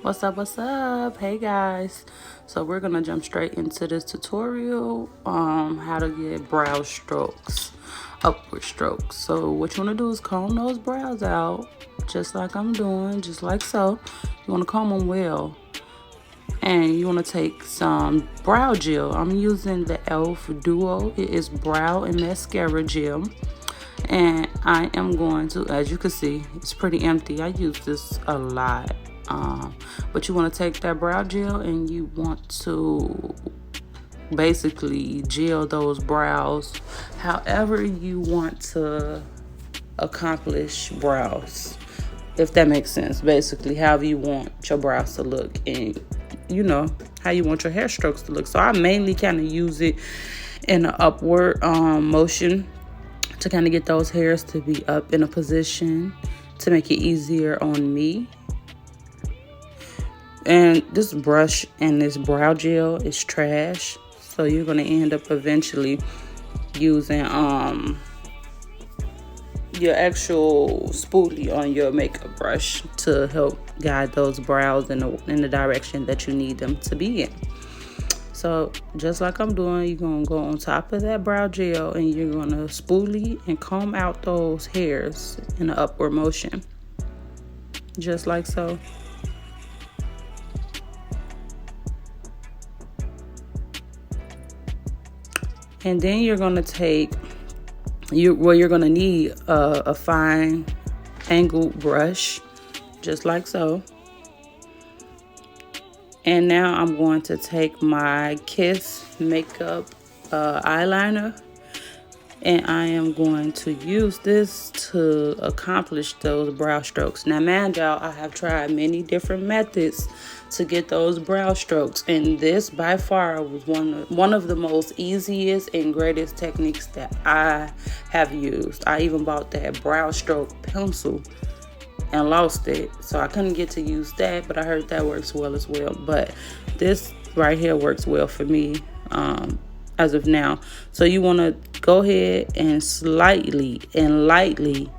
What's up? Hey guys. So we're gonna jump straight into this tutorial how to get brow strokes, upward strokes. So what you want to do is comb those brows out just like I'm doing, just like so. You want to comb them well, and you want to take some brow gel. I'm using the e.l.f. Duo. It is brow and mascara gel, and I am going to, as you can see, it's pretty empty. I use this a lot. But you want to take that brow gel and you want to basically gel those brows however you want to accomplish brows, if that makes sense. Basically, however you want your brows to look, and how you want your hair strokes to look. So I mainly kind of use it in an upward motion to kind of get those hairs to be up in a position to make it easier on me. And this brush and this brow gel is trash, so you're going to end up eventually using your actual spoolie on your makeup brush to help guide those brows in the direction that you need them to be in. So just like I'm doing, you're going to go on top of that brow gel and you're going to spoolie and comb out those hairs in an upward motion, just like so. And then you're going to take, you're going to need a fine angled brush, just like so. And now I'm going to take my Kiss makeup eyeliner, and I am going to use this to accomplish those brow strokes. Now, mind y'all, I have tried many different methods to get those brow strokes, and this by far was one of the most easiest and greatest techniques that I have used. I even bought that brow stroke pencil and lost it, so I couldn't get to use that, but I heard that works well as well. But this right here works well for me as of now. So you want to go ahead and slightly and lightly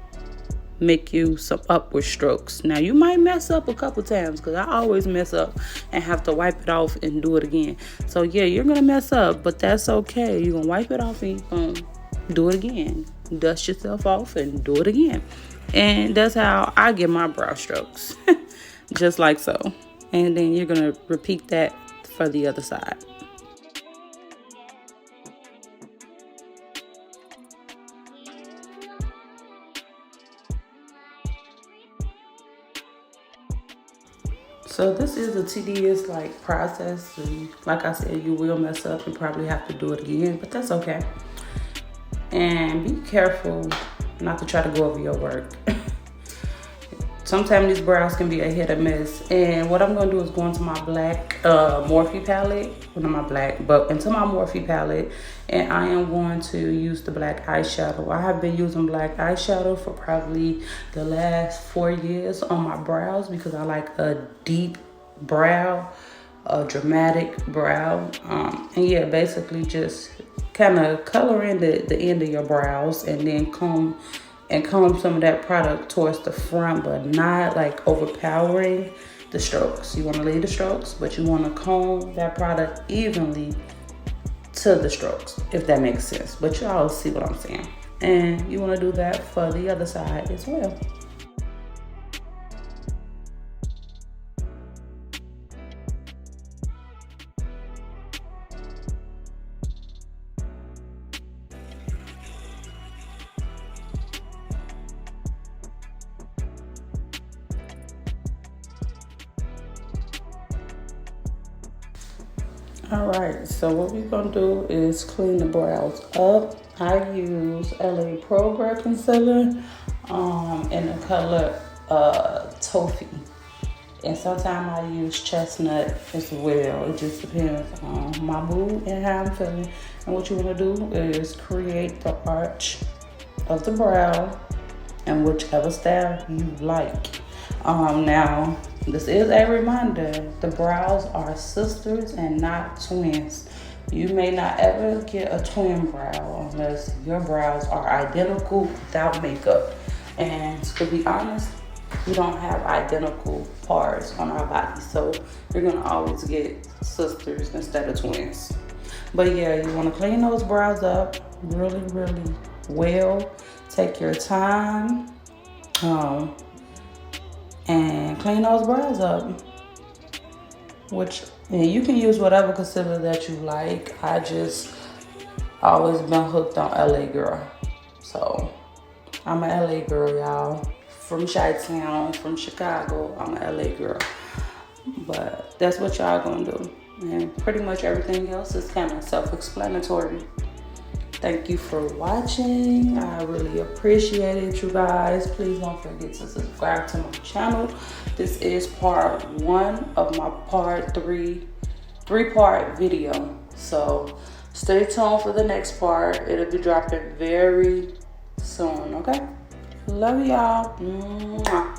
make you some upward strokes. Now you might mess up a couple times, because I always mess up and have to wipe it off and do it again. So yeah, you're gonna mess up, but that's okay. You're gonna wipe it off and you're gonna do it again. Dust yourself off and do it again. And that's how I get my brow strokes. Just like so. And then you're gonna repeat that for the other side. So this is a tedious process, and like I said, you will mess up and probably have to do it again, but that's okay. And be careful not to try to go over your work. Sometimes these brows can be a hit or miss. And what I'm gonna do is go into my black Morphe palette, well, not my black, but into my Morphe palette, and I am going to use the black eyeshadow. I have been using black eyeshadow for probably the last 4 years on my brows, because I like a deep brow, a dramatic brow. And yeah, basically just kind of color in the end of your brows, and then comb some of that product towards the front, but not like overpowering the strokes. You want to leave the strokes, but you want to comb that product evenly to the strokes, if that makes sense. But y'all see what I'm saying. And you want to do that for the other side as well. All right, so what we're gonna do is clean the brows up. I use LA Pro Grey Concealer in the color Toffee. And sometimes I use chestnut as well. It just depends on my mood and how I'm feeling. And what you wanna do is create the arch of the brow in whichever style you like. Now, this is a reminder, the brows are sisters and not twins. You may not ever get a twin brow unless your brows are identical without makeup. And to be honest, we don't have identical parts on our body, so you're gonna always get sisters instead of twins. But yeah, you want to clean those brows up really, really well. Take your time and clean those brows up. And you can use whatever concealer that you like. I just always been hooked on LA Girl. So I'm a LA girl, y'all. From Chi-Town, from Chicago, I'm a LA girl. But that's what y'all gonna do. And pretty much everything else is kind of self-explanatory. Thank you for watching. I really appreciate it, you guys. Please don't forget to subscribe to my channel. This is part 1 of my three-part video. So stay tuned for the next part. It'll be dropping very soon, okay? Love y'all. Mwah.